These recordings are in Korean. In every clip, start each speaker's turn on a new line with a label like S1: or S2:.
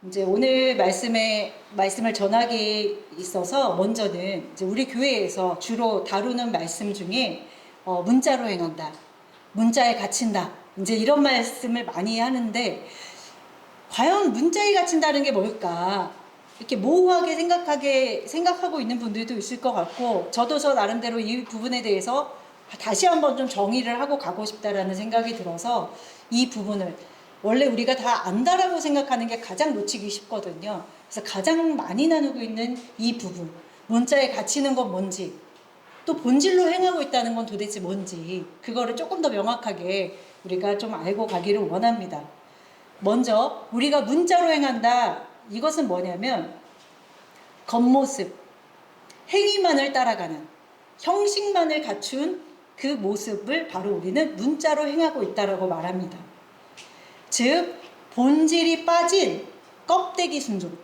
S1: 이제 오늘 말씀을 전하기 있어서 먼저는 이제 우리 교회에서 주로 다루는 말씀 중에 문자로 행한다, 문자에 갇힌다, 이제 이런 말씀을 많이 하는데 과연 문자에 갇힌다는 게 뭘까? 이렇게 모호하게 생각하고 있는 분들도 있을 것 같고 저도 저 나름대로 이 부분에 대해서 다시 한번 좀 정의를 하고 가고 싶다라는 생각이 들어서 이 부분을 원래 우리가 다 안다라고 생각하는 게 가장 놓치기 쉽거든요. 그래서 가장 많이 나누고 있는 이 부분, 문자에 갇히는 건 뭔지, 또 본질로 행하고 있다는 건 도대체 뭔지, 그거를 조금 더 명확하게 우리가 좀 알고 가기를 원합니다. 먼저 우리가 문자로 행한다, 이것은 뭐냐면 겉모습, 행위만을 따라가는, 형식만을 갖춘 그 모습을 바로 우리는 문자로 행하고 있다라고 말합니다. 즉 본질이 빠진 껍데기 순종,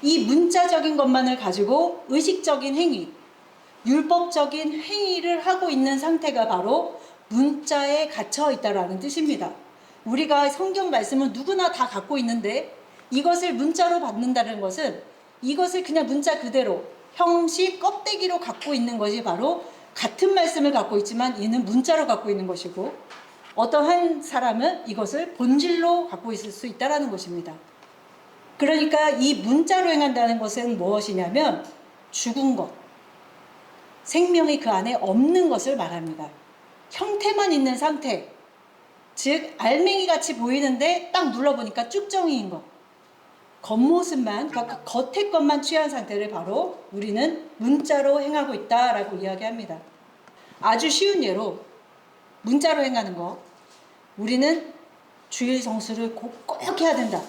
S1: 이 문자적인 것만을 가지고 의식적인 행위, 율법적인 행위를 하고 있는 상태가 바로 문자에 갇혀 있다라는 뜻입니다. 우리가 성경 말씀은 누구나 다 갖고 있는데 이것을 문자로 받는다는 것은 이것을 그냥 문자 그대로 형식 껍데기로 갖고 있는 것이 바로 같은 말씀을 갖고 있지만 얘는 문자로 갖고 있는 것이고 어떠한 사람은 이것을 본질로 갖고 있을 수 있다는 것입니다. 그러니까 이 문자로 행한다는 것은 무엇이냐면 죽은 것, 생명이 그 안에 없는 것을 말합니다. 형태만 있는 상태, 즉 알맹이 같이 보이는데 딱 눌러보니까 쭉정이인 것, 겉모습만, 그러니까 겉의 것만 취한 상태를 바로 우리는 문자로 행하고 있다라고 이야기합니다. 아주 쉬운 예로 문자로 행하는 거, 우리는 주일 성수를 꼭 해야 된다,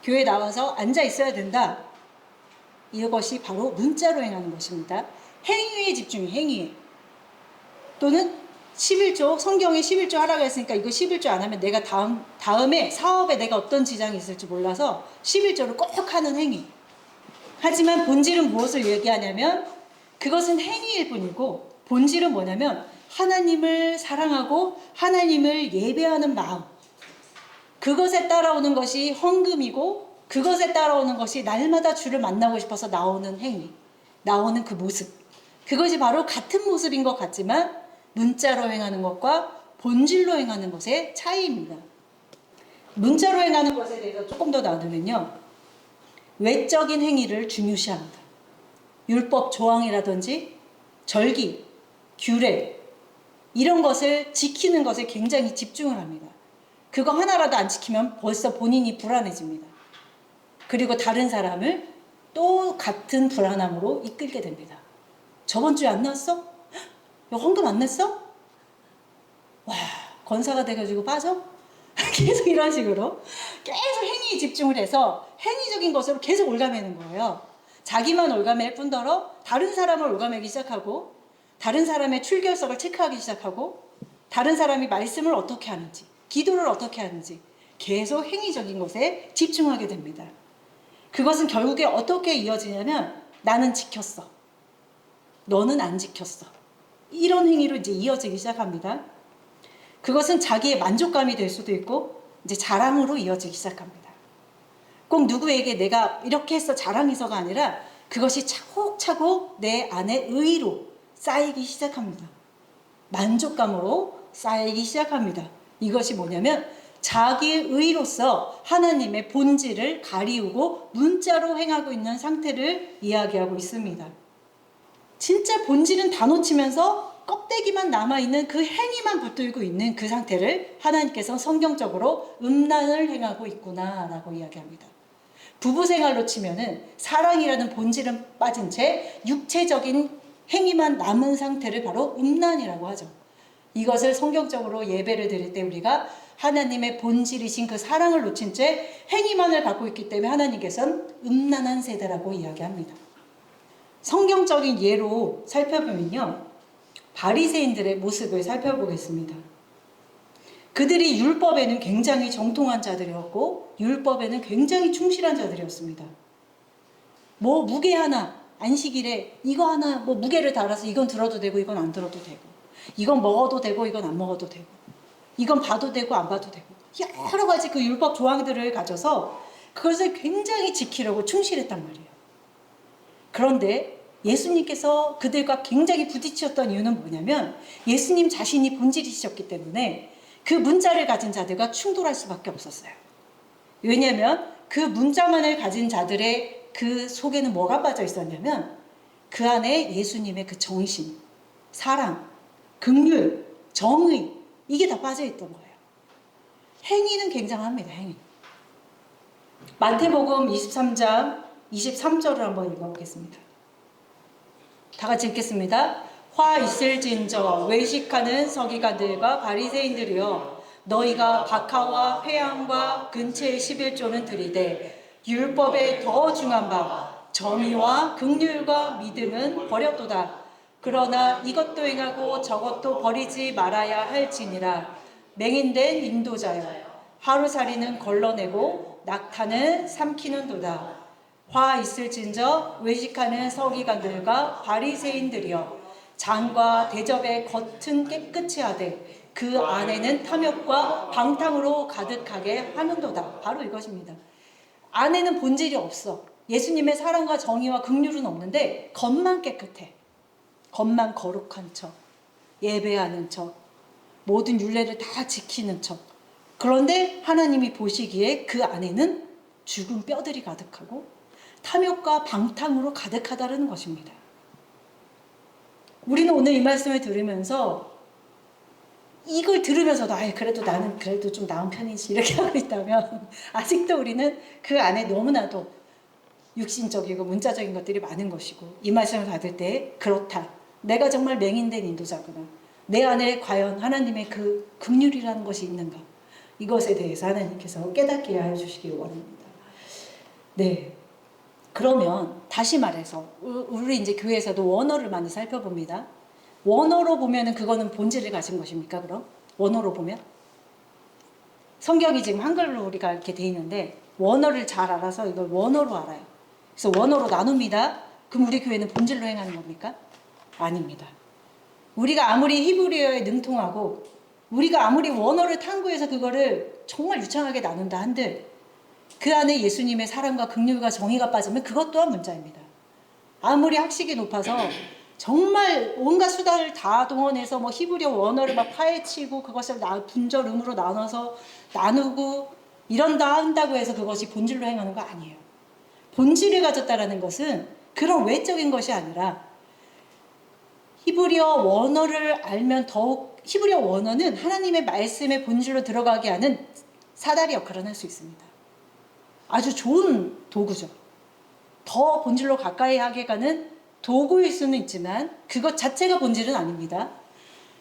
S1: 교회 나와서 앉아 있어야 된다, 이것이 바로 문자로 행하는 것입니다. 행위에 집중해, 행위에. 또는 11조, 성경에 11조 하라고 했으니까 이거 11조 안 하면 내가 다음에 사업에 내가 어떤 지장이 있을지 몰라서 11조를 꼭 하는 행위. 하지만 본질은 무엇을 얘기하냐면 그것은 행위일 뿐이고 본질은 뭐냐면 하나님을 사랑하고 하나님을 예배하는 마음, 그것에 따라오는 것이 헌금이고 그것에 따라오는 것이 날마다 주를 만나고 싶어서 나오는 행위, 나오는 그 모습, 그것이 바로 같은 모습인 것 같지만 문자로 행하는 것과 본질로 행하는 것의 차이입니다. 문자로 행하는 것에 대해서 조금 더 나누면요, 외적인 행위를 중요시합니다. 율법 조항이라든지 절기, 규례, 이런 것을 지키는 것에 굉장히 집중을 합니다. 그거 하나라도 안 지키면 벌써 본인이 불안해집니다. 그리고 다른 사람을 또 같은 불안함으로 이끌게 됩니다. 저번 주에 안 나왔어? 야, 헌금 안 냈어? 와, 권사가 돼가지고 빠져? 계속 이런 식으로 계속 행위에 집중을 해서 행위적인 것으로 계속 올가매는 거예요. 자기만 올가맬 뿐더러 다른 사람을 올가매기 시작하고 다른 사람의 출결석을 체크하기 시작하고 다른 사람이 말씀을 어떻게 하는지, 기도를 어떻게 하는지 계속 행위적인 것에 집중하게 됩니다. 그것은 결국에 어떻게 이어지냐면 나는 지켰어, 너는 안 지켰어, 이런 행위로 이제 이어지기 시작합니다. 그것은 자기의 만족감이 될 수도 있고 이제 자랑으로 이어지기 시작합니다. 꼭 누구에게 내가 이렇게 해서 자랑해서가 아니라 그것이 차곡차곡 내 안에 의로 쌓이기 시작합니다. 만족감으로 쌓이기 시작합니다. 이것이 뭐냐면 자기의 의로서 하나님의 본질을 가리우고 문자로 행하고 있는 상태를 이야기하고 있습니다. 진짜 본질은 다 놓치면서 껍데기만 남아있는 그 행위만 붙들고 있는 그 상태를 하나님께서 성경적으로 음란을 행하고 있구나 라고 이야기합니다. 부부생활로 치면은 사랑이라는 본질은 빠진 채 육체적인 행위만 남은 상태를 바로 음란이라고 하죠. 이것을 성경적으로 예배를 드릴 때 우리가 하나님의 본질이신 그 사랑을 놓친 채 행위만을 갖고 있기 때문에 하나님께서는 음란한 세대라고 이야기합니다. 성경적인 예로 살펴보면요, 바리새인들의 모습을 살펴보겠습니다. 그들이 율법에는 굉장히 정통한 자들이었고 율법에는 굉장히 충실한 자들이었습니다. 뭐 무게 하나, 안식일에 이거 하나 뭐 무게를 달아서 이건 들어도 되고 이건 안 들어도 되고, 이건 먹어도 되고 이건 안 먹어도 되고, 이건 봐도 되고 안 봐도 되고, 여러 가지 그 율법 조항들을 가져서 그것을 굉장히 지키려고 충실했단 말이에요. 그런데 예수님께서 그들과 굉장히 부딪혔던 이유는 뭐냐면 예수님 자신이 본질이셨기 때문에 그 문자를 가진 자들과 충돌할 수밖에 없었어요. 왜냐하면 그 문자만을 가진 자들의 그 속에는 뭐가 빠져 있었냐면 그 안에 예수님의 그 정신, 사랑, 긍휼, 정의 이게 다 빠져 있던 거예요. 행위는 굉장합니다. 행위. 마태복음 23장 23절을 한번 읽어보겠습니다. 다 같이 읽겠습니다. 화 있을진저 외식하는 서기관들과 바리새인들이여 너희가 박하와 회향과 근처의 11조는 들이되 율법에 더 중한 바 정의와 긍휼과 믿음은 버렸도다. 그러나 이것도 행하고 저것도 버리지 말아야 할지니라. 맹인된 인도자여 하루살이는 걸러내고 낙타는 삼키는도다. 화 있을진저 외식하는 서기관들과 바리새인들이여 잔과 대접의 겉은 깨끗이 하되 그 안에는 탐욕과 방탕으로 가득하게 하는도다. 바로 이것입니다. 안에는 본질이 없어. 예수님의 사랑과 정의와 긍휼은 없는데 겉만 깨끗해. 겉만 거룩한 척, 예배하는 척, 모든 율례를 다 지키는 척. 그런데 하나님이 보시기에 그 안에는 죽은 뼈들이 가득하고 탐욕과 방탕으로 가득하다는 것입니다. 우리는 오늘 이 말씀을 들으면서 이걸 들으면서도 그래도 나는 그래도 좀 나은 편이지 이렇게 하고 있다면 아직도 우리는 그 안에 너무나도 육신적이고 문자적인 것들이 많은 것이고 이 말씀을 받을 때 그렇다. 내가 정말 맹인된 인도자구나. 내 안에 과연 하나님의 그 긍휼이라는 것이 있는가. 이것에 대해서 하나님께서 깨닫게 해주시기 원합니다. 네. 그러면 다시 말해서 우리 이제 교회에서도 원어를 많이 살펴봅니다. 원어로 보면은 그거는 본질을 가진 것입니까? 그럼 원어로 보면 성경이 지금 한글로 우리가 이렇게 돼 있는데 원어를 잘 알아서 이걸 원어로 알아요. 그래서 원어로 나눕니다. 그럼 우리 교회는 본질로 행하는 겁니까? 아닙니다. 우리가 아무리 히브리어에 능통하고 우리가 아무리 원어를 탐구해서 그거를 정말 유창하게 나눈다 한들 그 안에 예수님의 사랑과 긍휼과 정의가 빠지면 그것 또한 문자입니다. 아무리 학식이 높아서 정말 온갖 수단을 다 동원해서 뭐 히브리어 원어를 막 파헤치고 그것을 분절 음으로 나눠서 나누고 이런다 한다고 해서 그것이 본질로 행하는 거 아니에요. 본질을 가졌다라는 것은 그런 외적인 것이 아니라 히브리어 원어를 알면 더욱 히브리어 원어는 하나님의 말씀의 본질로 들어가게 하는 사다리 역할을 할 수 있습니다. 아주 좋은 도구죠. 더 본질로 가까이 하게 가는 도구일 수는 있지만 그것 자체가 본질은 아닙니다.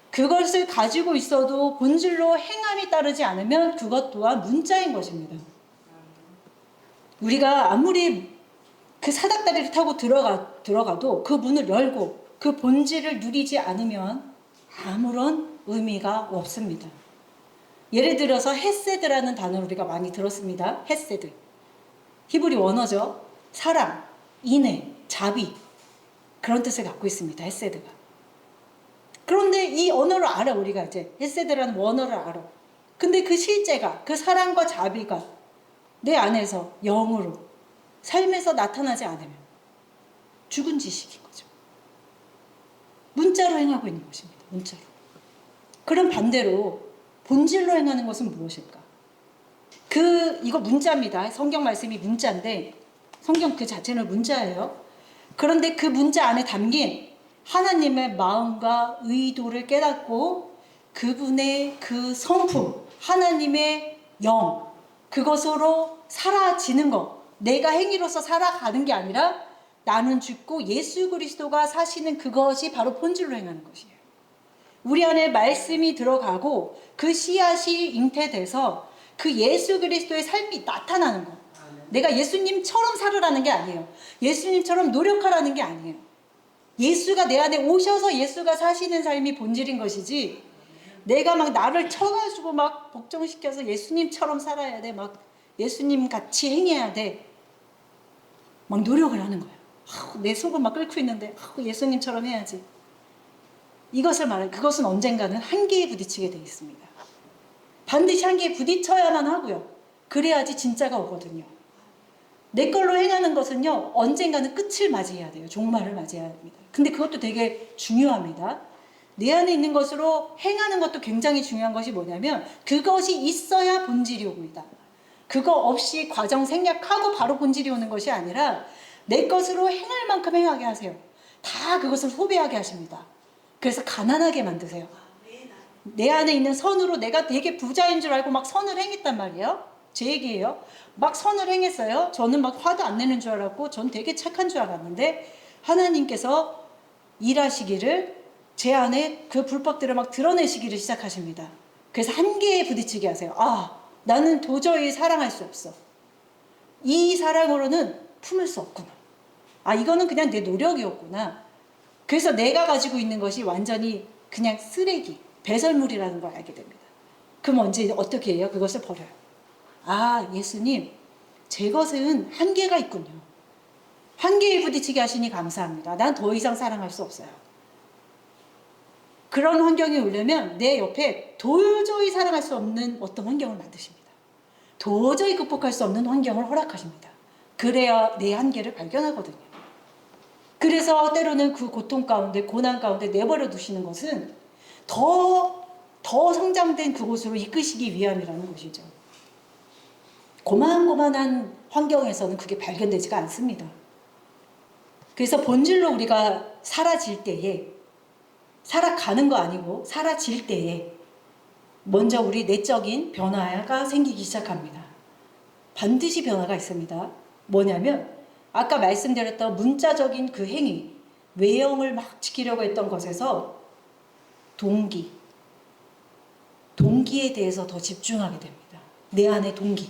S1: 그것을 가지고 있어도 본질로 행함이 따르지 않으면 그것 또한 문자인 것입니다. 우리가 아무리 그 사닥다리를 타고 들어가도 그 문을 열고 그 본질을 누리지 않으면 아무런 의미가 없습니다. 예를 들어서 헤세드라는 단어를 우리가 많이 들었습니다. 헤세드. 히브리 원어죠. 사랑, 인애, 자비 그런 뜻을 갖고 있습니다. 헤세드가. 그런데 이 언어를 알아 우리가 이제 헤세드라는 원어를 알아. 근데 그 실제가 그 사랑과 자비가 내 안에서 영으로 삶에서 나타나지 않으면 죽은 지식인 거죠. 문자로 행하고 있는 것입니다. 문자로. 그럼 반대로 본질로 행하는 것은 무엇일까? 이거 문자입니다. 성경 말씀이 문자인데 성경 그 자체는 문자예요. 그런데 그 문자 안에 담긴 하나님의 마음과 의도를 깨닫고 그분의 그 성품, 하나님의 영, 그것으로 사라지는 것. 내가 행위로서 살아가는 게 아니라 나는 죽고 예수 그리스도가 사시는 그것이 바로 본질로 행하는 것이에요. 우리 안에 말씀이 들어가고 그 씨앗이 잉태돼서 그 예수 그리스도의 삶이 나타나는 것. 내가 예수님처럼 살으라는 게 아니에요. 예수님처럼 노력하라는 게 아니에요. 예수가 내 안에 오셔서 예수가 사시는 삶이 본질인 것이지 내가 막 나를 쳐가지고 막 복종시켜서 예수님처럼 살아야 돼. 막 예수님 같이 행해야 돼. 막 노력을 하는 거예요. 내 속을 막 끓고 있는데 예수님처럼 해야지. 이것을 말해 그것은 언젠가는 한계에 부딪히게 되어 있습니다. 반드시 한계에 부딪혀야만 하고요. 그래야지 진짜가 오거든요. 내 걸로 행하는 것은요, 언젠가는 끝을 맞이해야 돼요. 종말을 맞이해야 합니다. 근데 그것도 되게 중요합니다. 내 안에 있는 것으로 행하는 것도 굉장히 중요한 것이 뭐냐면 그것이 있어야 본질이 옵니다. 그거 없이 과정 생략하고 바로 본질이 오는 것이 아니라 내 것으로 행할 만큼 행하게 하세요. 다 그것을 소비하게 하십니다. 그래서 가난하게 만드세요. 내 안에 있는 선으로 내가 되게 부자인 줄 알고 막 선을 행했단 말이에요. 제 얘기예요. 막 선을 행했어요. 저는 막 화도 안 내는 줄 알았고 전 되게 착한 줄 알았는데 하나님께서 일하시기를 제 안에 그 불법들을 막 드러내시기를 시작하십니다. 그래서 한계에 부딪히게 하세요. 아, 나는 도저히 사랑할 수 없어. 이 사랑으로는 품을 수 없구나. 아, 이거는 그냥 내 노력이었구나. 그래서 내가 가지고 있는 것이 완전히 그냥 쓰레기, 배설물이라는 걸 알게 됩니다. 그럼 언제 어떻게 해요? 그것을 버려요. 아, 예수님, 제 것은 한계가 있군요. 한계에 부딪히게 하시니 감사합니다. 난 더 이상 사랑할 수 없어요. 그런 환경이 오려면 내 옆에 도저히 사랑할 수 없는 어떤 환경을 만드십니다. 도저히 극복할 수 없는 환경을 허락하십니다. 그래야 내 한계를 발견하거든요. 그래서 때로는 그 고통 가운데, 고난 가운데 내버려 두시는 것은 더 성장된 그곳으로 이끄시기 위함이라는 것이죠. 고만고만한 환경에서는 그게 발견되지가 않습니다. 그래서 본질로 우리가 사라질 때에, 살아가는 거 아니고 사라질 때에 먼저 우리 내적인 변화가 생기기 시작합니다. 반드시 변화가 있습니다. 뭐냐면 아까 말씀드렸던 문자적인 그 행위, 외형을 막 지키려고 했던 것에서 동기에 대해서 더 집중하게 됩니다. 내 안의 동기.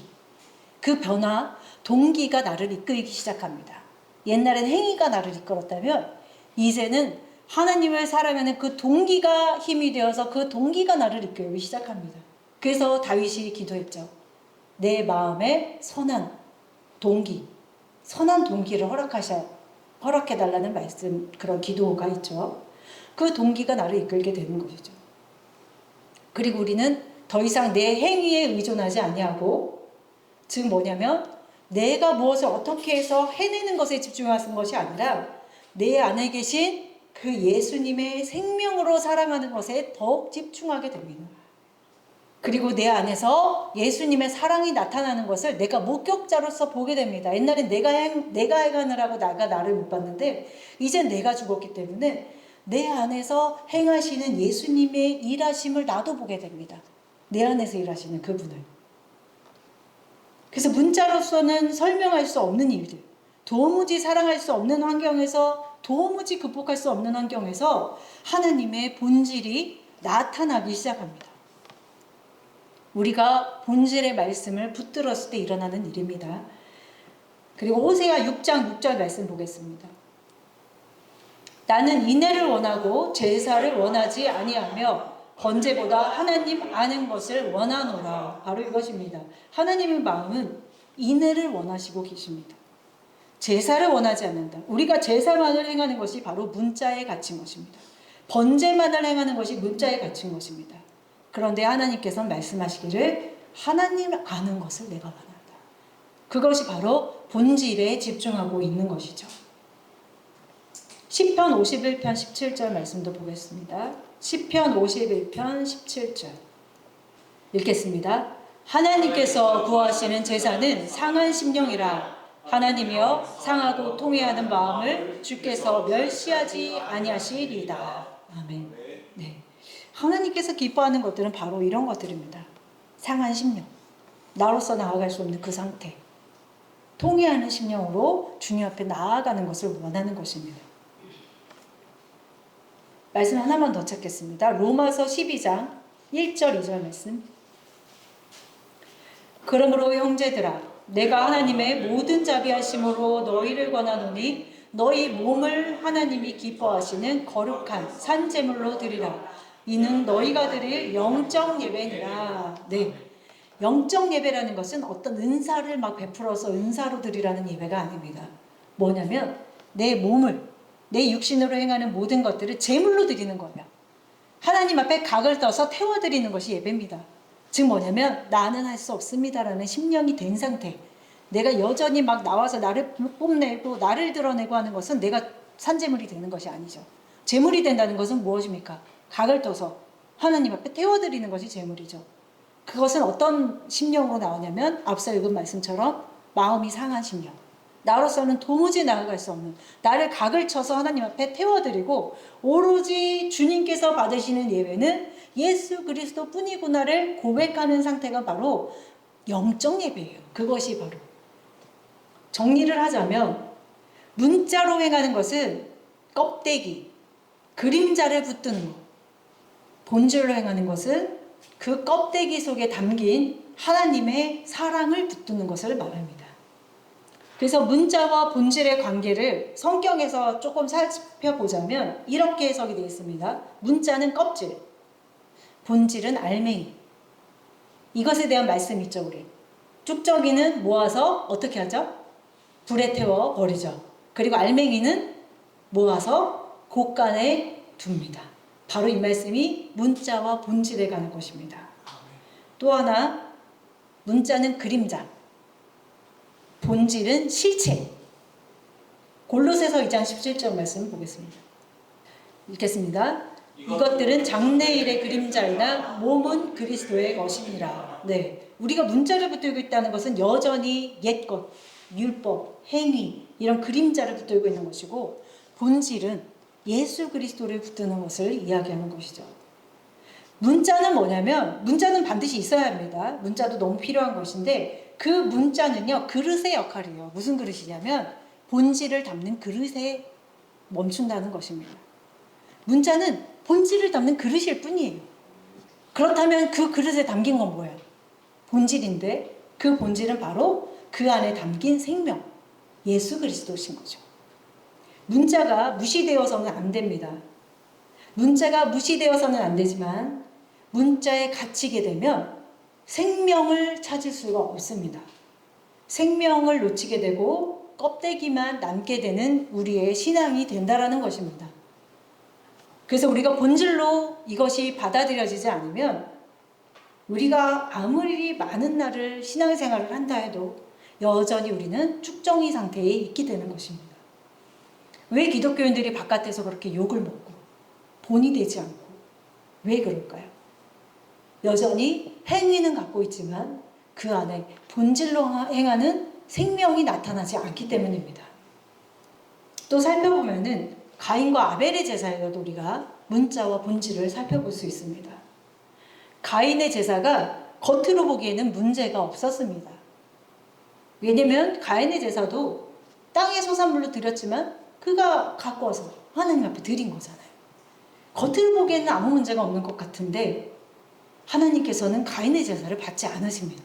S1: 그 변화, 동기가 나를 이끌기 시작합니다. 옛날엔 행위가 나를 이끌었다면 이제는 하나님을 사랑하는 그 동기가 힘이 되어서 그 동기가 나를 이끌기 시작합니다. 그래서 다윗이 기도했죠. 내 마음에 선한 동기를 허락해달라는 말씀, 그런 기도가 있죠. 그 동기가 나를 이끌게 되는 것이죠. 그리고 우리는 더 이상 내 행위에 의존하지 아니하고, 즉 뭐냐면 내가 무엇을 어떻게 해서 해내는 것에 집중하는 것이 아니라 내 안에 계신 그 예수님의 생명으로 사랑하는 것에 더욱 집중하게 됩니다. 그리고 내 안에서 예수님의 사랑이 나타나는 것을 내가 목격자로서 보게 됩니다. 옛날엔 내가 행하느라고 나를 못 봤는데 이젠 내가 죽었기 때문에 내 안에서 행하시는 예수님의 일하심을 나도 보게 됩니다. 내 안에서 일하시는 그분을. 그래서 문자로서는 설명할 수 없는 일들, 도무지 사랑할 수 없는 환경에서, 도무지 극복할 수 없는 환경에서 하나님의 본질이 나타나기 시작합니다. 우리가 본질의 말씀을 붙들었을 때 일어나는 일입니다. 그리고 호세아 6장 6절 말씀 보겠습니다. 나는 인애를 원하고 제사를 원하지 아니하며 번제보다 하나님 아는 것을 원하노라. 바로 이것입니다. 하나님의 마음은 인애를 원하시고 계십니다. 제사를 원하지 않는다. 우리가 제사만을 행하는 것이 바로 문자에 갇힌 것입니다. 번제만을 행하는 것이 문자에 갇힌 것입니다. 그런데 하나님께서는 말씀하시기를 하나님 아는 것을 내가 원한다. 그것이 바로 본질에 집중하고 있는 것이죠. 시편 51편 17절 말씀도 보겠습니다. 시편 51편 17절 읽겠습니다. 하나님께서 구하시는 제사는 상한 심령이라. 하나님이여 상하고 통회하는 마음을 주께서 멸시하지 아니하시리이다. 아멘. 네. 하나님께서 기뻐하는 것들은 바로 이런 것들입니다. 상한 심령, 나로서 나아갈 수 없는 그 상태, 통회하는 심령으로 주님 앞에 나아가는 것을 원하는 것입니다. 말씀 하나만 더 찾겠습니다. 로마서 12장 1절 2절 말씀. 그러므로 형제들아, 내가 하나님의 모든 자비하심으로 너희를 권하노니 너희 몸을 하나님이 기뻐하시는 거룩한 산제물로 드리라. 이는 너희가 드릴 영적 예배니라. 네, 영적 예배라는 것은 어떤 은사를 막 베풀어서 은사로 드리라는 예배가 아닙니다. 뭐냐면 내 몸을, 내 육신으로 행하는 모든 것들을 제물로 드리는 거예요. 하나님 앞에 각을 떠서 태워드리는 것이 예배입니다. 즉 뭐냐면 나는 할 수 없습니다라는 심령이 된 상태, 내가 여전히 막 나와서 나를 뽐내고 나를 드러내고 하는 것은 내가 산재물이 되는 것이 아니죠. 제물이 된다는 것은 무엇입니까? 각을 떠서 하나님 앞에 태워드리는 것이 제물이죠. 그것은 어떤 심령으로 나오냐면 앞서 읽은 말씀처럼 마음이 상한 심령. 나로서는 도무지 나아갈 수 없는, 나를 각을 쳐서 하나님 앞에 태워드리고 오로지 주님께서 받으시는 예배는 예수 그리스도 뿐이구나를 고백하는 상태가 바로 영적 예배예요. 그것이 바로 정리를 하자면 문자로 행하는 것은 껍데기, 그림자를 붙드는 것. 본질로 행하는 것은 그 껍데기 속에 담긴 하나님의 사랑을 붙드는 것을 말합니다. 그래서 문자와 본질의 관계를 성경에서 조금 살펴보자면 이렇게 해석이 되어 있습니다. 문자는 껍질, 본질은 알맹이. 이것에 대한 말씀이 있죠, 우리. 쭉저기는 모아서 어떻게 하죠? 불에 태워 버리죠. 그리고 알맹이는 모아서 곳간에 둡니다. 바로 이 말씀이 문자와 본질에 관한 것입니다. 또 하나, 문자는 그림자, 본질은 실체. 골로새서 2장 17절 말씀 보겠습니다. 읽겠습니다. 이것들은 장래일의 그림자이나 몸은 그리스도의 것이니라. 네, 우리가 문자를 붙들고 있다는 것은 여전히 옛것, 율법, 행위 이런 그림자를 붙들고 있는 것이고 본질은 예수 그리스도를 붙드는 것을 이야기하는 것이죠. 문자는 뭐냐면 문자는 반드시 있어야 합니다. 문자도 너무 필요한 것인데 그 문자는요 그릇의 역할이에요. 무슨 그릇이냐면 본질을 담는 그릇에 멈춘다는 것입니다. 문자는 본질을 담는 그릇일 뿐이에요. 그렇다면 그 그릇에 담긴 건 뭐예요? 본질인데 그 본질은 바로 그 안에 담긴 생명, 예수 그리스도신 거죠. 문자가 무시되어서는 안 됩니다. 문자가 무시되어서는 안 되지만 문자에 갇히게 되면 생명을 찾을 수가 없습니다. 생명을 놓치게 되고 껍데기만 남게 되는 우리의 신앙이 된다라는 것입니다. 그래서 우리가 본질로 이것이 받아들여지지 않으면 우리가 아무리 많은 날을 신앙생활을 한다 해도 여전히 우리는 쭉정이 상태에 있게 되는 것입니다. 왜 기독교인들이 바깥에서 그렇게 욕을 먹고 본이 되지 않고 왜 그럴까요? 여전히 행위는 갖고 있지만 그 안에 본질로 행하는 생명이 나타나지 않기 때문입니다. 또 살펴보면은 가인과 아벨의 제사에도 우리가 문자와 본질을 살펴볼 수 있습니다. 가인의 제사가 겉으로 보기에는 문제가 없었습니다. 왜냐면 가인의 제사도 땅의 소산물로 드렸지만 그가 갖고 와서 하나님 앞에 드린 거잖아요. 겉으로 보기에는 아무 문제가 없는 것 같은데 하나님께서는 가인의 제사를 받지 않으십니다.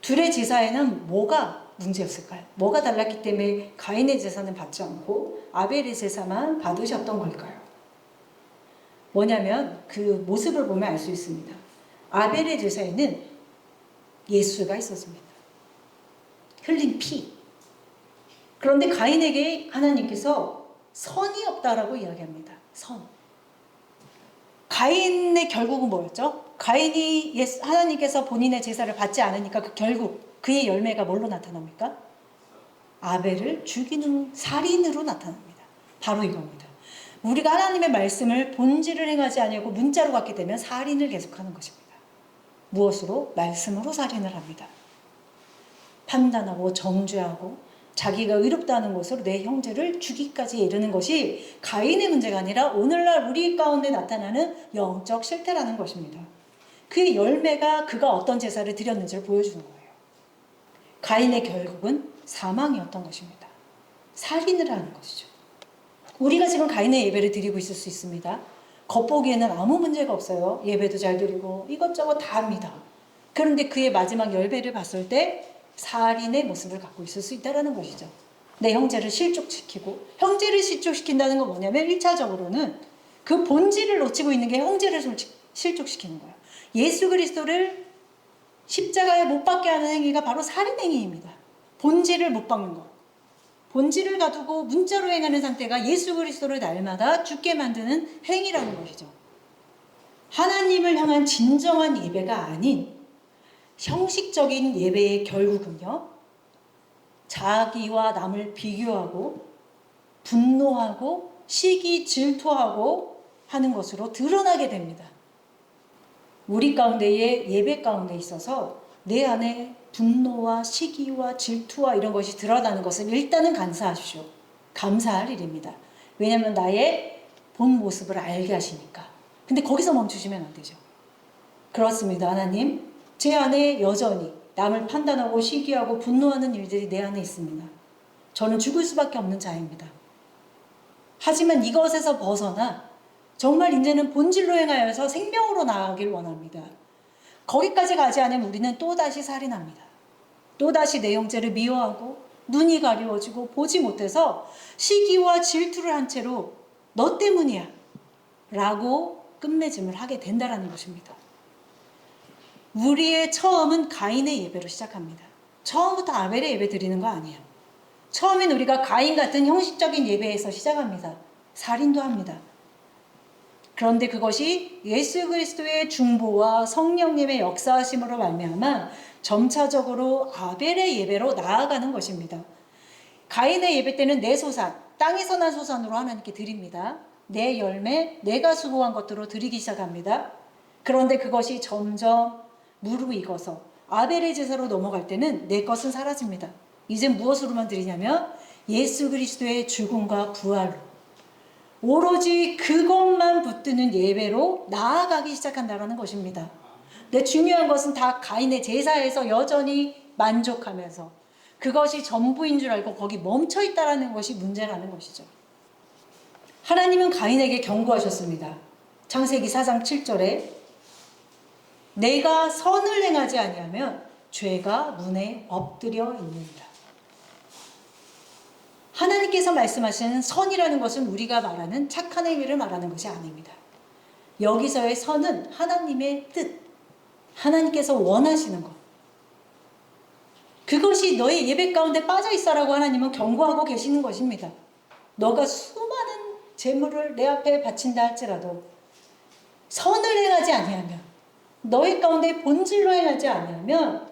S1: 둘의 제사에는 뭐가 문제였을까요? 뭐가 달랐기 때문에 가인의 제사는 받지 않고 아벨의 제사만 받으셨던 걸까요? 뭐냐면 그 모습을 보면 알 수 있습니다. 아벨의 제사에는 예수가 있었습니다. 흘린 피. 그런데 가인에게 하나님께서 선이 없다라고 이야기합니다. 선. 가인의 결국은 뭐였죠? 가인이 하나님께서 본인의 제사를 받지 않으니까 그 결국 그의 열매가 뭘로 나타납니까? 아벨을 죽이는 살인으로 나타납니다. 바로 이겁니다. 우리가 하나님의 말씀을 본질을 행하지 아니하고 문자로 갖게 되면 살인을 계속하는 것입니다. 무엇으로? 말씀으로 살인을 합니다. 판단하고 정죄하고 자기가 의롭다는 것으로 내 형제를 죽이기까지 이르는 것이 가인의 문제가 아니라 오늘날 우리 가운데 나타나는 영적 실태라는 것입니다. 그의 열매가 그가 어떤 제사를 드렸는지를 보여주는 거예요. 가인의 결국은 사망이었던 것입니다. 살인을 하는 것이죠. 우리가 지금 가인의 예배를 드리고 있을 수 있습니다. 겉보기에는 아무 문제가 없어요. 예배도 잘 드리고 이것저것 다 합니다. 그런데 그의 마지막 열매를 봤을 때 살인의 모습을 갖고 있을 수 있다는 것이죠. 내 형제를 실족시키고, 형제를 실족시킨다는 건 뭐냐면 1차적으로는 그 본질을 놓치고 있는 게 형제를 실족시키는 거예요. 예수 그리스도를 십자가에 못 박게 하는 행위가 바로 살인 행위입니다. 본질을 못 박는 것. 본질을 가두고 문자로 행하는 상태가 예수 그리스도를 날마다 죽게 만드는 행위라는 것이죠. 하나님을 향한 진정한 예배가 아닌 형식적인 예배의 결국은요, 자기와 남을 비교하고 분노하고 시기 질투하고 하는 것으로 드러나게 됩니다. 우리 가운데의 예배 가운데 있어서 내 안에 분노와 시기와 질투와 이런 것이 드러나는 것은 일단은 감사하십시오. 감사할 일입니다. 왜냐하면 나의 본 모습을 알게 하시니까. 근데 거기서 멈추시면 안 되죠. 그렇습니다. 하나님, 제 안에 여전히 남을 판단하고 시기하고 분노하는 일들이 내 안에 있습니다. 저는 죽을 수밖에 없는 자입니다. 하지만 이것에서 벗어나 정말 이제는 본질로 행하여서 생명으로 나아가길 원합니다. 거기까지 가지 않으면 우리는 또다시 살인합니다. 또다시 내 형제를 미워하고 눈이 가리워지고 보지 못해서 시기와 질투를 한 채로 너 때문이야 라고 끝맺음을 하게 된다는 것입니다. 우리의 처음은 가인의 예배로 시작합니다. 처음부터 아벨의 예배 드리는 거 아니에요. 처음엔 우리가 가인 같은 형식적인 예배에서 시작합니다. 살인도 합니다. 그런데 그것이 예수 그리스도의 중보와 성령님의 역사하심으로 말미암아 점차적으로 아벨의 예배로 나아가는 것입니다. 가인의 예배 때는 내 소산, 땅에서 난 소산으로 하나님께 드립니다. 내 열매, 내가 수고한 것들로 드리기 시작합니다. 그런데 그것이 점점 무르익어서 아벨의 제사로 넘어갈 때는 내 것은 사라집니다. 이제 무엇으로만 드리냐면 예수 그리스도의 죽음과 부활로 오로지 그것만 붙드는 예배로 나아가기 시작한다는 것입니다. 근데 중요한 것은 다 가인의 제사에서 여전히 만족하면서 그것이 전부인 줄 알고 거기 멈춰 있다는 것이 문제라는 것이죠. 하나님은 가인에게 경고하셨습니다. 창세기 4장 7절에 내가 선을 행하지 아니하면 죄가 문에 엎드려 있느니라. 하나님께서 말씀하시는 선이라는 것은 우리가 말하는 착한 행위를 말하는 것이 아닙니다. 여기서의 선은 하나님의 뜻, 하나님께서 원하시는 것. 그것이 너의 예배 가운데 빠져 있어라고 하나님은 경고하고 계시는 것입니다. 너가 수많은 재물을 내 앞에 바친다 할지라도 선을 행하지 아니하면, 너의 가운데 본질로 행하지 아니하면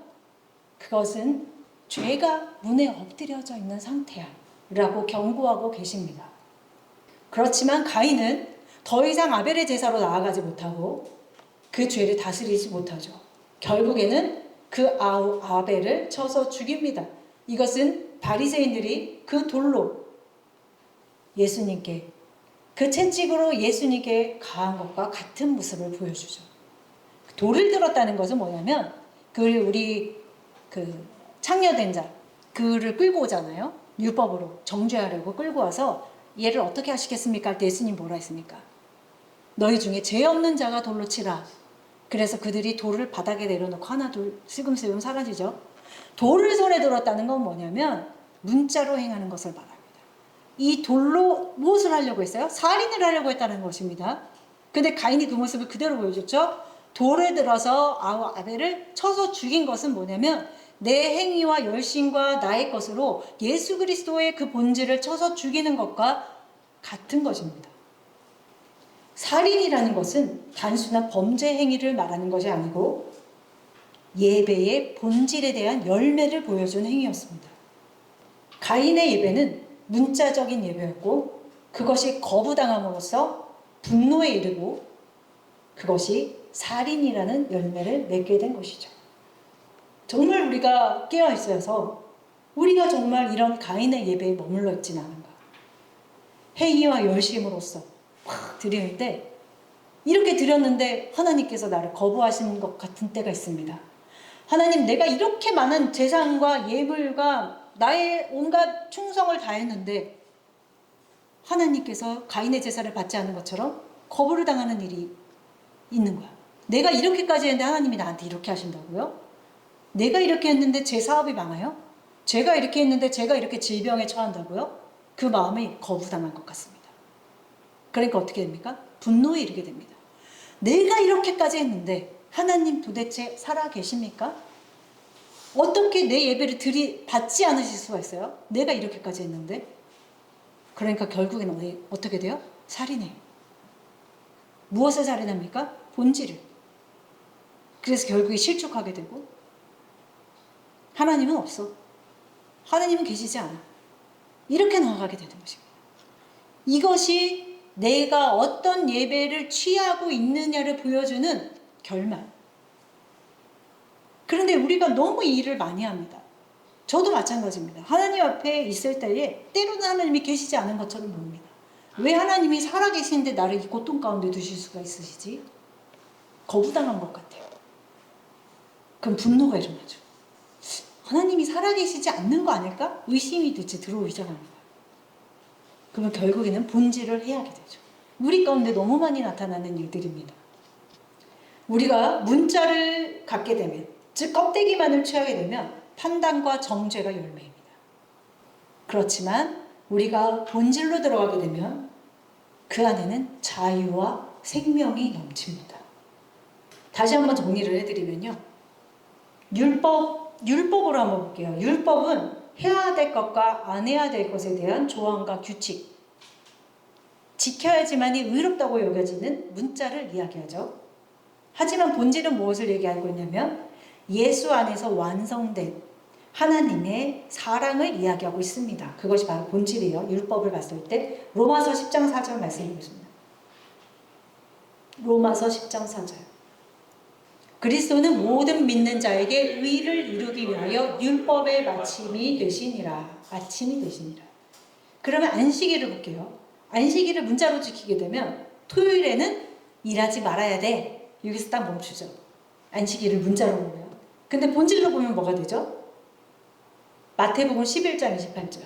S1: 그것은 죄가 문에 엎드려져 있는 상태야 라고 경고하고 계십니다. 그렇지만 가인은 더 이상 아벨의 제사로 나아가지 못하고 그 죄를 다스리지 못하죠. 결국에는 그 아벨을 쳐서 죽입니다. 이것은 바리새인들이 그 돌로 예수님께, 그 채찍으로 예수님께 가한 것과 같은 모습을 보여주죠. 돌을 들었다는 것은 뭐냐면 우리 창녀된 자 그를 끌고 오잖아요. 율법으로 정죄하려고 끌고 와서 얘를 어떻게 하시겠습니까? 할 때 예수님 뭐라 했습니까? 너희 중에 죄 없는 자가 돌로 치라. 그래서 그들이 돌을 바닥에 내려놓고 하나 둘 슬금슬금 사라지죠. 돌을 손에 들었다는 건 뭐냐면 문자로 행하는 것을 말합니다. 이 돌로 무엇을 하려고 했어요? 살인을 하려고 했다는 것입니다. 근데 가인이 그 모습을 그대로 보여줬죠. 돌을 들어서 아벨을 쳐서 죽인 것은 뭐냐면 내 행위와 열심과 나의 것으로 예수 그리스도의 그 본질을 쳐서 죽이는 것과 같은 것입니다. 살인이라는 것은 단순한 범죄 행위를 말하는 것이 아니고 예배의 본질에 대한 열매를 보여주는 행위였습니다. 가인의 예배는 문자적인 예배였고 그것이 거부당함으로써 분노에 이르고 그것이 살인이라는 열매를 맺게 된 것이죠. 정말 우리가 깨어있어서 우리가 정말 이런 가인의 예배에 머물러 있지는 않은가. 행위와 열심으로써 막 드리는데 이렇게 드렸는데 하나님께서 나를 거부하시는 것 같은 때가 있습니다. 하나님, 내가 이렇게 많은 재산과 예물과 나의 온갖 충성을 다했는데 하나님께서 가인의 제사를 받지 않은 것처럼 거부를 당하는 일이 있는 거야. 내가 이렇게까지 했는데 하나님이 나한테 이렇게 하신다고요? 내가 이렇게 했는데 제 사업이 망해요? 제가 이렇게 했는데 제가 이렇게 질병에 처한다고요? 그 마음이 거부당한 것 같습니다. 그러니까 어떻게 됩니까? 분노에 이르게 됩니다. 내가 이렇게까지 했는데 하나님 도대체 살아 계십니까? 어떻게 내 예배를 받지 않으실 수가 있어요? 내가 이렇게까지 했는데. 그러니까 결국에는 어떻게 돼요? 살인해요. 무엇을 살인합니까? 본질을. 그래서 결국에 실족하게 되고 하나님은 없어. 하나님은 계시지 않아. 이렇게 나아가게 되는 것입니다. 이것이 내가 어떤 예배를 취하고 있느냐를 보여주는 결말. 그런데 우리가 너무 이 일을 많이 합니다. 저도 마찬가지입니다. 하나님 앞에 있을 때에 때로는 하나님이 계시지 않은 것처럼 보입니다. 왜 하나님이 살아계시는데 나를 이 고통 가운데 두실 수가 있으시지? 거부당한 것 같아요. 그럼 분노가 일어나죠. 하나님이 살아계시지 않는 거 아닐까? 의심이 들어오기 시작합니다. 그러면 결국에는 본질을 해야게 되죠. 우리 가운데 너무 많이 나타나는 일들입니다. 우리가 문자를 갖게 되면, 즉 껍데기만을 취하게 되면 판단과 정죄가 열매입니다. 그렇지만 우리가 본질로 들어가게 되면 그 안에는 자유와 생명이 넘칩니다. 다시 한번 정리를 해드리면요. 율법으로 한번 볼게요. 율법은 해야 될 것과 안 해야 될 것에 대한 조항과 규칙, 지켜야지만이 의롭다고 여겨지는 문자를 이야기하죠. 하지만 본질은 무엇을 얘기하고 있냐면 예수 안에서 완성된 하나님의 사랑을 이야기하고 있습니다. 그것이 바로 본질이에요. 율법을 봤을 때 로마서 10장 4절 말씀이겠습니다. 로마서 10장 4절. 그리스도는 모든 믿는 자에게 의를 이루기 위하여 율법의 마침이 되시니라. 마침이 되시니라. 그러면 안식일을 볼게요. 안식일을 문자로 지키게 되면 토요일에는 일하지 말아야 돼. 여기서 딱 멈추죠. 안식일을 문자로 보면. 근데 본질로 보면 뭐가 되죠? 마태복음 11장 28절.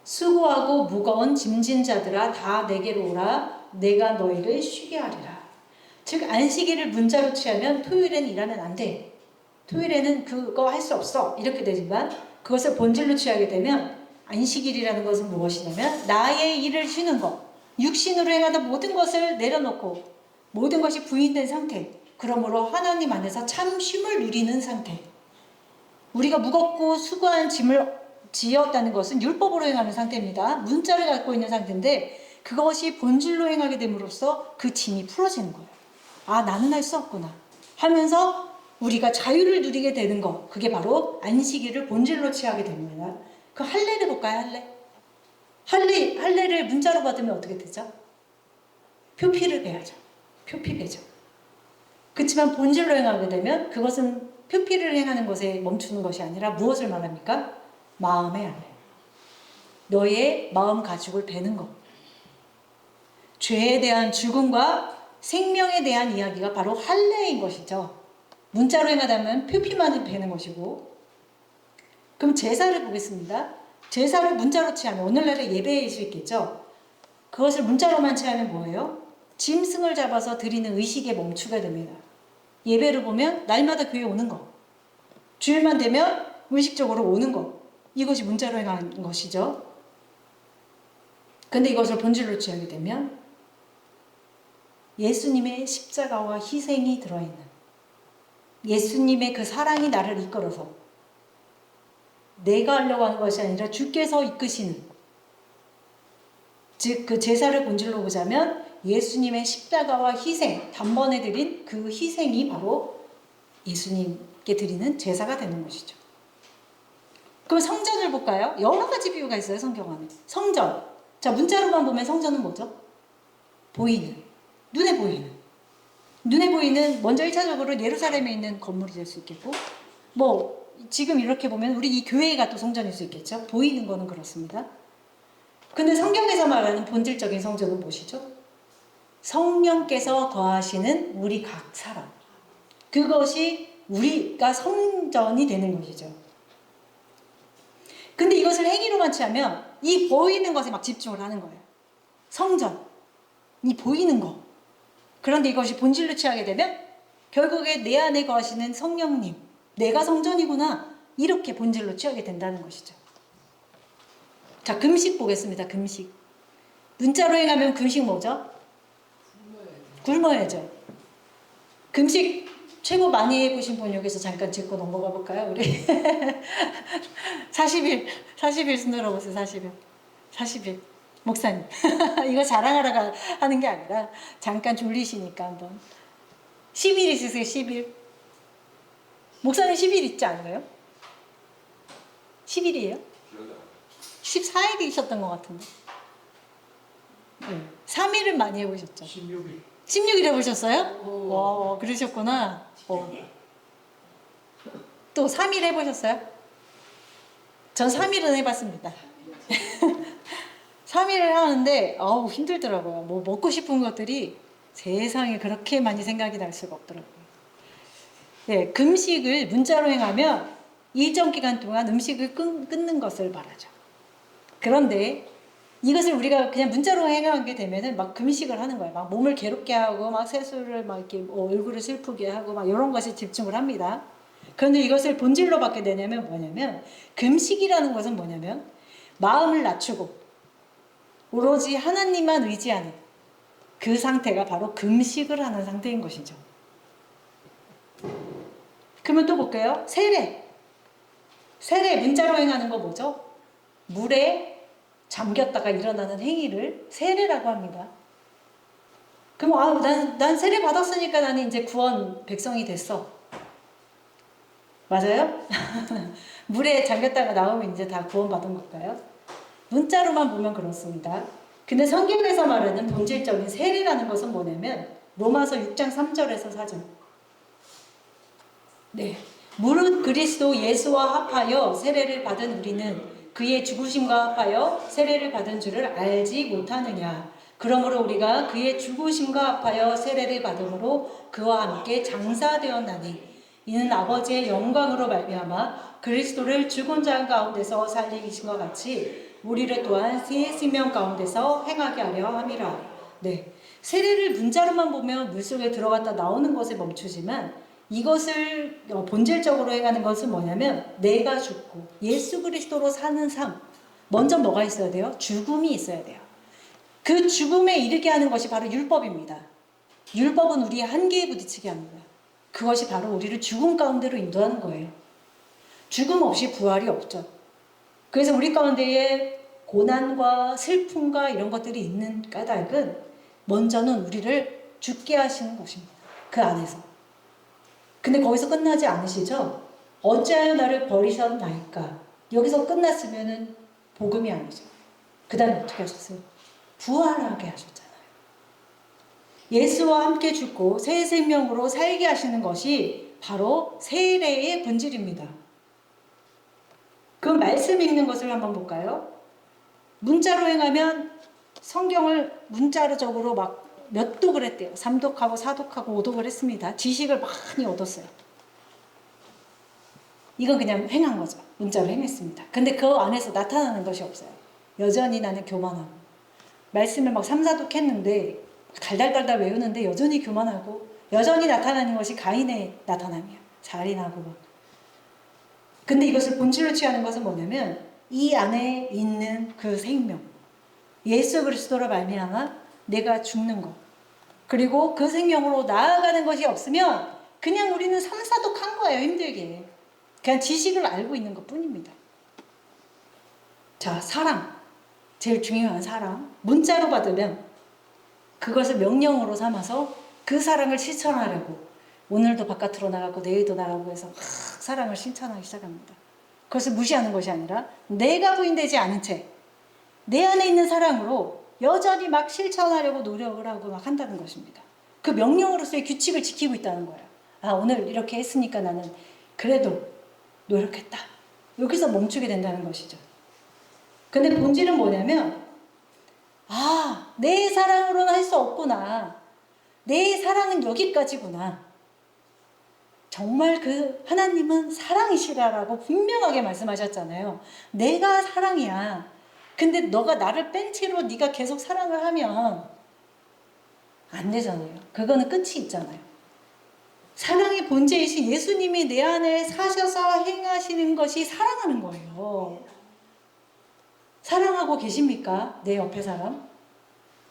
S1: 수고하고 무거운 짐진 자들아 다 내게로 오라. 내가 너희를 쉬게 하리라. 즉 안식일을 문자로 취하면 토요일에는 일하면 안 돼. 토요일에는 그거 할 수 없어. 이렇게 되지만 그것을 본질로 취하게 되면 안식일이라는 것은 무엇이냐면 나의 일을 쉬는 것. 육신으로 행하던 모든 것을 내려놓고 모든 것이 부인된 상태. 그러므로 하나님 안에서 참 쉼을 누리는 상태. 우리가 무겁고 수고한 짐을 지었다는 것은 율법으로 행하는 상태입니다. 문자를 갖고 있는 상태인데 그것이 본질로 행하게 됨으로써 그 짐이 풀어지는 거예요. 아, 나는 할 수 없구나 하면서 우리가 자유를 누리게 되는 것. 그게 바로 안식일을 본질로 취하게 됩니다. 그 할례를 볼까요? 할례를 문자로 받으면 어떻게 되죠? 표피를 배야죠. 표피 배죠. 그렇지만 본질로 행하게 되면 그것은 표피를 행하는 것에 멈추는 것이 아니라 무엇을 말합니까? 마음의 할례. 너의 마음 가죽을 베는 것. 죄에 대한 죽음과 생명에 대한 이야기가 바로 할례인 것이죠. 문자로 행하다면 표피만을 베는 것이고. 그럼 제사를 보겠습니다. 제사를 문자로 취하면 오늘날의 예배일 수 있겠죠. 그것을 문자로만 취하면 뭐예요? 짐승을 잡아서 드리는 의식에 멈추게 됩니다. 예배를 보면 날마다 교회 오는 거, 주일만 되면 의식적으로 오는 거, 이것이 문자로 행하는 것이죠. 근데 이것을 본질로 취하게 되면 예수님의 십자가와 희생이 들어있는, 예수님의 그 사랑이 나를 이끌어서 내가 하려고 하는 것이 아니라 주께서 이끄시는, 즉 그 제사를 본질로 보자면 예수님의 십자가와 희생, 단번에 드린 그 희생이 바로 예수님께 드리는 제사가 되는 것이죠. 그럼 성전을 볼까요? 여러 가지 비유가 있어요, 성경 안에. 성전. 자, 문자로만 보면 성전은 뭐죠? 보이는, 눈에 보이는. 눈에 보이는, 먼저 1차적으로 예루살렘에 있는 건물이 될 수 있겠고, 뭐 지금 이렇게 보면 우리 이 교회가 또 성전일 수 있겠죠. 보이는 거는 그렇습니다. 근데 성경에서 말하는 본질적인 성전은 무엇이죠? 성령께서 거하시는 우리 각 사람. 그것이 우리가 성전이 되는 것이죠. 근데 이것을 행위로만 취하면 이 보이는 것에 막 집중을 하는 거예요. 성전, 이 보이는 거. 그런데 이것이 본질로 취하게 되면 결국에 내 안에 거하시는 성령님, 내가 성전이구나, 이렇게 본질로 취하게 된다는 것이죠. 자, 금식 보겠습니다. 금식. 문자로 행하면 금식 뭐죠? 굶어야죠. 금식 최고 많이 해보신 분 여기서 잠깐 짚고 넘어가 볼까요? 우리 40일 순으로 보세요. 40일. 목사님. 이거 자랑하러 하는 게 아니라 잠깐 졸리시니까 한번. 10일 있으세요? 10일. 목사님 10일 있지 않아요? 10일이에요? 14일이셨던 것 같은데. 3일은 많이 해보셨죠?
S2: 16일.
S1: 16일 해보셨어요? 와, 그러셨구나. 또 3일 해보셨어요? 전 3일은 해봤습니다. 3일을 하는데 아우 힘들더라고요. 뭐 먹고 싶은 것들이 세상에 그렇게 많이 생각이 날 수가 없더라고요. 네, 금식을 문자로 행하면 일정 기간 동안 음식을 끊는 것을 말하죠. 그런데 이것을 우리가 그냥 문자로 행하게 되면은 막 금식을 하는 거예요. 막 몸을 괴롭게 하고 막 세수를 막 이렇게 얼굴을 슬프게 하고 막 이런 것에 집중을 합니다. 그런데 이것을 본질로 받게 되냐면 뭐냐면 금식이라는 것은 뭐냐면 마음을 낮추고 오로지 하나님만 의지하는 그 상태가 바로 금식을 하는 상태인 것이죠. 그러면 또 볼게요. 세례. 세례 문자로 행하는 거 뭐죠? 물에 잠겼다가 일어나는 행위를 세례라고 합니다. 그럼 난 세례 받았으니까 나는 이제 구원 백성이 됐어. 맞아요? 물에 잠겼다가 나오면 이제 다 구원받은 걸까요? 문자로만 보면 그렇습니다. 근데 성경에서 말하는 본질적인 세례라는 것은 뭐냐면 로마서 6장 3절에서 4절. 네. 무릇 그리스도 예수와 합하여 세례를 받은 우리는 그의 죽으심과 합하여 세례를 받은 줄을 알지 못하느냐. 그러므로 우리가 그의 죽으심과 합하여 세례를 받음으로 그와 함께 장사되었나니 이는 아버지의 영광으로 말미암아 그리스도를 죽은 자 가운데서 살리신 것 같이 우리를 또한 새 생명 가운데서 행하게 하려 함이라. 네. 세례를 문자로만 보면 물속에 들어갔다 나오는 것에 멈추지만 이것을 본질적으로 행하는 것은 뭐냐면 내가 죽고 예수 그리스도로 사는 삶. 먼저 뭐가 있어야 돼요? 죽음이 있어야 돼요. 그 죽음에 이르게 하는 것이 바로 율법입니다. 율법은 우리의 한계에 부딪히게 합니다. 그것이 바로 우리를 죽음 가운데로 인도하는 거예요. 죽음 없이 부활이 없죠. 그래서 우리 가운데에 고난과 슬픔과 이런 것들이 있는 까닭은 먼저는 우리를 죽게 하시는 것입니다. 그 안에서. 근데 거기서 끝나지 않으시죠? 어찌하여 나를 버리셨나이까? 여기서 끝났으면은 복음이 아니죠. 그 다음에 어떻게 하셨어요? 부활하게 하셨잖아요. 예수와 함께 죽고 새 생명으로 살게 하시는 것이 바로 세례의 본질입니다. 그 말씀 읽는 것을 한번 볼까요? 문자로 행하면 성경을 문자적으로 막 몇 독을 했대요. 3독하고 4독하고 5독을 했습니다. 지식을 많이 얻었어요. 이건 그냥 행한 거죠. 문자로 행했습니다. 근데 그 안에서 나타나는 것이 없어요. 여전히 나는 교만하고 말씀을 막 3, 4독 했는데 달달달달 외우는데 여전히 교만하고 여전히 나타나는 것이 가인의 나타남이에요. 살인하고 막. 근데 이것을 본질로 취하는 것은 뭐냐면 이 안에 있는 그 생명 예수 그리스도로 말미암아 내가 죽는 것 그리고 그 생명으로 나아가는 것이 없으면 그냥 우리는 3, 4독 한 거예요. 힘들게. 그냥 지식을 알고 있는 것 뿐입니다. 자, 사랑. 제일 중요한 사랑. 문자로 받으면 그것을 명령으로 삼아서 그 사랑을 실천하려고 오늘도 바깥으로 나가고 내일도 나가고 해서 막 사랑을 실천하기 시작합니다. 그것을 무시하는 것이 아니라 내가 부인되지 않은 채 내 안에 있는 사랑으로 여전히 막 실천하려고 노력을 하고 막 한다는 것입니다. 그 명령으로서의 규칙을 지키고 있다는 거예요. 아, 오늘 이렇게 했으니까 나는 그래도 노력했다. 여기서 멈추게 된다는 것이죠. 근데 본질은 뭐냐면 아, 내 사랑으로는 할 수 없구나. 내 사랑은 여기까지구나. 정말 그 하나님은 사랑이시라라고 분명하게 말씀하셨잖아요. 내가 사랑이야. 근데 너가 나를 뺀 채로 네가 계속 사랑을 하면 안 되잖아요. 그거는 끝이 있잖아요. 사랑의 본질이신 예수님이 내 안에 사셔서 행하시는 것이 사랑하는 거예요. 사랑하고 계십니까? 내 옆에 사람?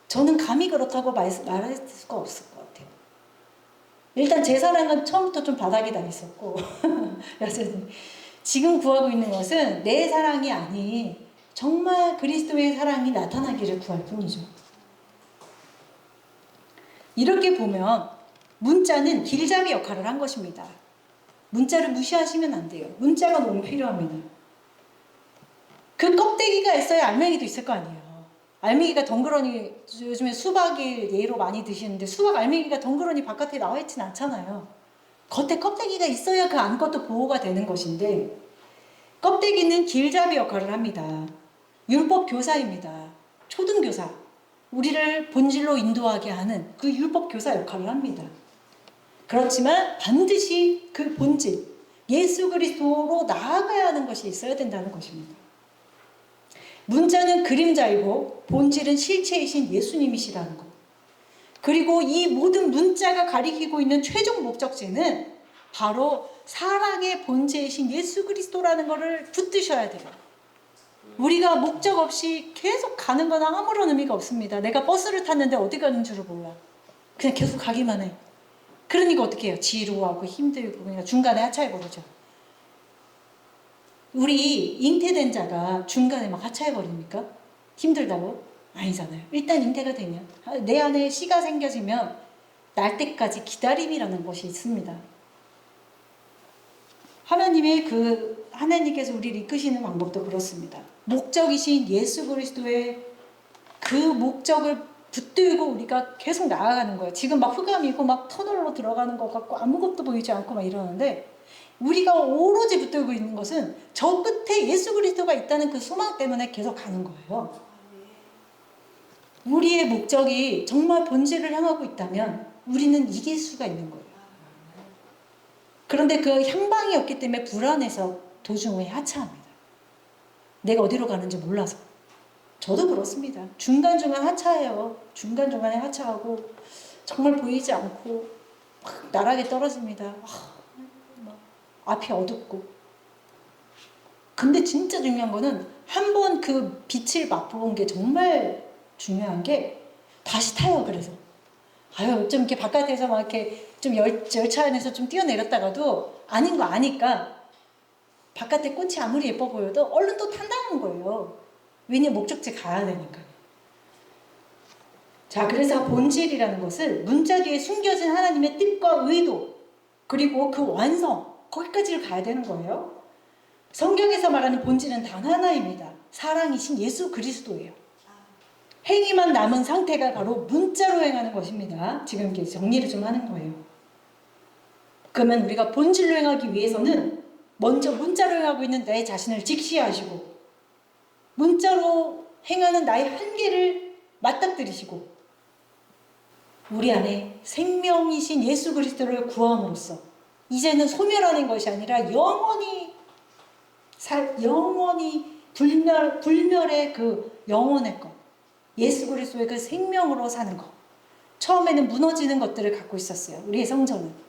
S1: 저는 감히 그렇다고 말할 수가 없을 것 같아요. 일단 제 사랑은 처음부터 좀 바닥이 나 있었고 여전히 지금 구하고 있는 것은 내 사랑이 아닌 정말 그리스도의 사랑이 나타나기를 구할 뿐이죠. 이렇게 보면 문자는 길잡이 역할을 한 것입니다. 문자를 무시하시면 안 돼요. 문자가 너무 필요합니다. 그 껍데기가 있어야 알맹이도 있을 거 아니에요. 알맹이가 덩그러니, 요즘에 수박이 예로 많이 드시는데 수박 알맹이가 덩그러니 바깥에 나와 있진 않잖아요. 겉에 껍데기가 있어야 그 안 것도 보호가 되는 것인데, 껍데기는 길잡이 역할을 합니다. 율법 교사입니다. 초등교사. 우리를 본질로 인도하게 하는 그 율법 교사 역할을 합니다. 그렇지만 반드시 그 본질, 예수 그리스도로 나아가야 하는 것이 있어야 된다는 것입니다. 문자는 그림자이고 본질은 실체이신 예수님이시라는 것. 그리고 이 모든 문자가 가리키고 있는 최종 목적지는 바로 사랑의 본체이신 예수 그리스도라는 것을 붙드셔야 돼요. 우리가 목적 없이 계속 가는 건 아무런 의미가 없습니다. 내가 버스를 탔는데 어디 가는 줄을 몰라. 그냥 계속 가기만 해. 그러니까 어떻게 해요? 지루하고 힘들고 그냥 중간에 하차해버리죠. 우리 잉태된 자가 중간에 막 하차해버립니까? 힘들다고? 아니잖아요. 일단 잉태가 되면, 내 안에 씨가 생겨지면 날 때까지 기다림이라는 것이 있습니다. 하나님께서 우리를 이끄시는 방법도 그렇습니다. 목적이신 예수 그리스도의 그 목적을 붙들고 우리가 계속 나아가는 거예요. 지금 막 흑암이고 막 터널로 들어가는 것 같고 아무것도 보이지 않고 막 이러는데, 우리가 오로지 붙들고 있는 것은 저 끝에 예수 그리스도가 있다는 그 소망 때문에 계속 가는 거예요. 우리의 목적이 정말 본질을 향하고 있다면 우리는 이길 수가 있는 거예요. 그런데 그 향방이 없기 때문에 불안해서 도중에 하차합니다. 내가 어디로 가는지 몰라서. 저도 그렇습니다. 중간중간 하차해요. 중간중간에 하차하고 정말 보이지 않고 막 나락에 떨어집니다. 앞이 어둡고. 근데 진짜 중요한 거는 한 번 그 빛을 맛보는 게 정말 중요한 게 다시 타요. 그래서 좀 이렇게 바깥에서 막 이렇게 좀 열차 안에서 좀 뛰어내렸다가도 아닌 거 아니까 바깥에 꽃이 아무리 예뻐 보여도 얼른 또 탄다는 거예요. 왜냐면 목적지 가야 되니까. 자, 그래서 본질이라는 것은 문자 뒤에 숨겨진 하나님의 뜻과 의도, 그리고 그 완성, 거기까지를 가야 되는 거예요. 성경에서 말하는 본질은 단 하나입니다. 사랑이신 예수 그리스도예요. 행위만 남은 상태가 바로 문자로 행하는 것입니다. 지금 이렇게 정리를 좀 하는 거예요. 그러면 우리가 본질로 행하기 위해서는 먼저 문자로 행하고 있는 나의 자신을 직시하시고, 문자로 행하는 나의 한계를 맞닥뜨리시고, 우리 안에 생명이신 예수 그리스도를 구함으로써 이제는 소멸하는 것이 아니라 영원히 불멸의 그 영혼의 것, 예수 그리스도의 그 생명으로 사는 것. 처음에는 무너지는 것들을 갖고 있었어요. 우리의 성전은.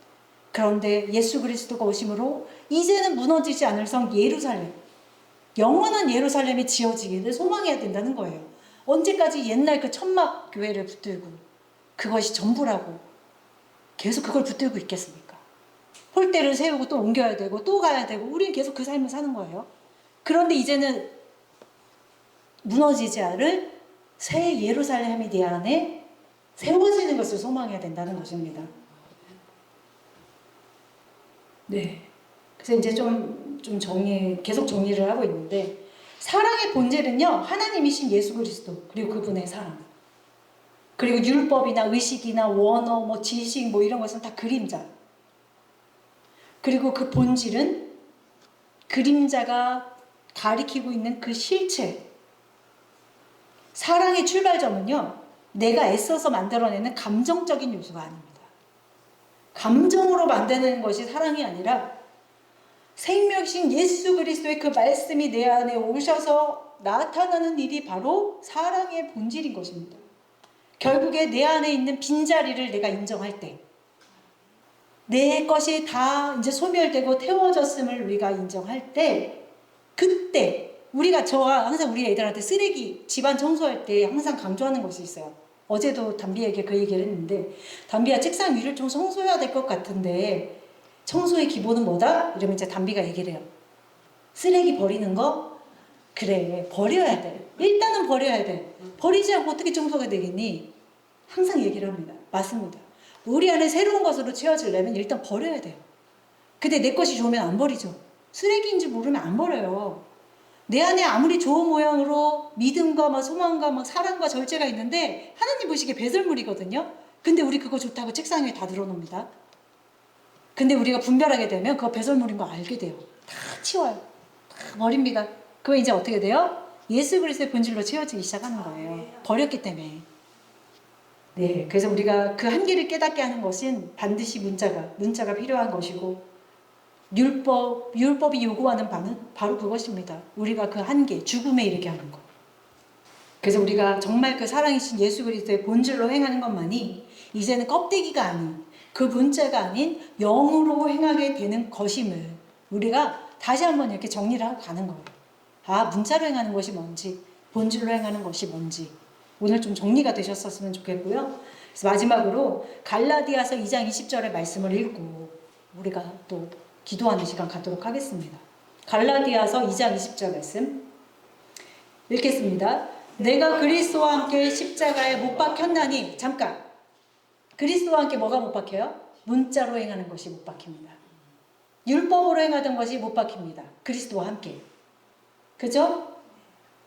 S1: 그런데 예수 그리스도가 오심으로 이제는 무너지지 않을 성 예루살렘, 영원한 예루살렘이 지어지기를 소망해야 된다는 거예요. 언제까지 옛날 그 천막 교회를 붙들고 그것이 전부라고 계속 그걸 붙들고 있겠습니까? 홀대를 세우고 또 옮겨야 되고 또 가야 되고 우리는 계속 그 삶을 사는 거예요. 그런데 이제는 무너지지 않을 새 예루살렘이 내 안에 세워지는 것을 소망해야 된다는 것입니다. 네. 그래서 이제 계속 정리를 하고 있는데, 사랑의 본질은요, 하나님이신 예수 그리스도, 그리고 그분의 사랑. 그리고 율법이나 의식이나 원어, 지식, 이런 것은 다 그림자. 그리고 그 본질은 그림자가 가리키고 있는 그 실체. 사랑의 출발점은요, 내가 애써서 만들어내는 감정적인 요소가 아닙니다. 감정으로 만드는 것이 사랑이 아니라 생명이신 예수 그리스도의 그 말씀이 내 안에 오셔서 나타나는 일이 바로 사랑의 본질인 것입니다. 결국에 내 안에 있는 빈자리를 내가 인정할 때, 내 것이 다 이제 소멸되고 태워졌음을 우리가 인정할 때, 그때 저가 항상 우리 애들한테 쓰레기 집안 청소할 때 항상 강조하는 것이 있어요. 어제도 담비에게 그 얘기를 했는데, 담비야 책상 위를 좀 청소해야 될 것 같은데 청소의 기본은 뭐다? 이러면 이제 담비가 얘기를 해요. 쓰레기 버리는 거? 그래, 버려야 돼. 일단은 버려야 돼. 버리지 않고 어떻게 청소가 되겠니? 항상 얘기를 합니다. 맞습니다. 우리 안에 새로운 것으로 채워지려면 일단 버려야 돼요. 근데 내 것이 좋으면 안 버리죠. 쓰레기인지 모르면 안 버려요. 내 안에 아무리 좋은 모양으로 믿음과 막 소망과 막 사랑과 절제가 있는데 하나님 보시기에 배설물이거든요. 근데 우리 그거 좋다고 책상 위에 다 늘어놓습니다. 근데 우리가 분별하게 되면 그거 배설물인 거 알게 돼요. 다 치워요. 다 버립니다. 그럼 이제 어떻게 돼요? 예수 그리스도의 본질로 채워지기 시작하는 거예요. 버렸기 때문에. 네, 그래서 우리가 그 한계를 깨닫게 하는 것은 반드시 문자가 필요한 것이고, 율법이 요구하는 바는 바로 그것입니다. 우리가 그 한계, 죽음에 이르게 하는 것. 그래서 우리가 정말 그 사랑이신 예수 그리스도의 본질로 행하는 것만이 이제는 껍데기가 아닌, 그 문자가 아닌 영으로 행하게 되는 것임을 우리가 다시 한번 이렇게 정리를 하고 가는 거예요. 아, 문자로 행하는 것이 뭔지, 본질로 행하는 것이 뭔지 오늘 좀 정리가 되셨었으면 좋겠고요. 그래서 마지막으로 갈라디아서 2장 20절의 말씀을 읽고 우리가 또 기도하는 시간 갖도록 하겠습니다. 갈라디아서 2장 20절 말씀 읽겠습니다. 내가 그리스도와 함께 십자가에 못 박혔나니, 잠깐, 그리스도와 함께 뭐가 못 박혀요? 문자로 행하는 것이 못 박힙니다. 율법으로 행하던 것이 못 박힙니다. 그리스도와 함께. 그죠?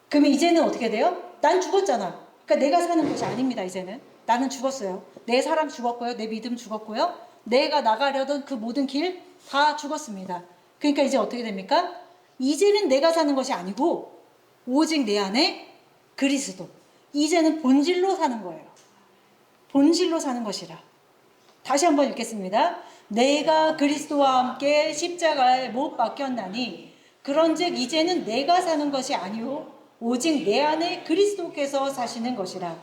S1: 그러면 이제는 어떻게 돼요? 난 죽었잖아. 그러니까 내가 사는 것이 아닙니다. 이제는 나는 죽었어요. 내 사람 죽었고요. 내 믿음 죽었고요. 내가 나가려던 그 모든 길 다 죽었습니다. 그러니까 이제 어떻게 됩니까? 이제는 내가 사는 것이 아니고 오직 내 안에 그리스도. 이제는 본질로 사는 거예요. 본질로 사는 것이라. 다시 한번 읽겠습니다. 내가 그리스도와 함께 십자가에 못 박혔나니 그런즉 이제는 내가 사는 것이 아니요 오직 내 안에 그리스도께서 사시는 것이라.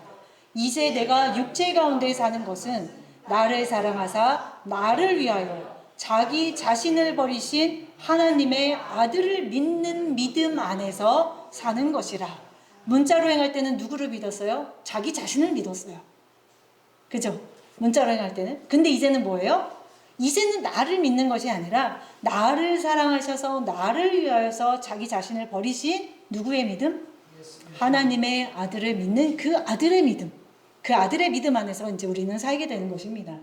S1: 이제 내가 육체 가운데 사는 것은 나를 사랑하사 나를 위하여 자기 자신을 버리신 하나님의 아들을 믿는 믿음 안에서 사는 것이라. 문자로 행할 때는 누구를 믿었어요? 자기 자신을 믿었어요. 그죠? 문자로 행할 때는. 근데 이제는 뭐예요? 이제는 나를 믿는 것이 아니라 나를 사랑하셔서 나를 위하여서 자기 자신을 버리신 누구의 믿음? 하나님의 아들을 믿는 그 아들의 믿음. 그 아들의 믿음 안에서 이제 우리는 살게 되는 것입니다.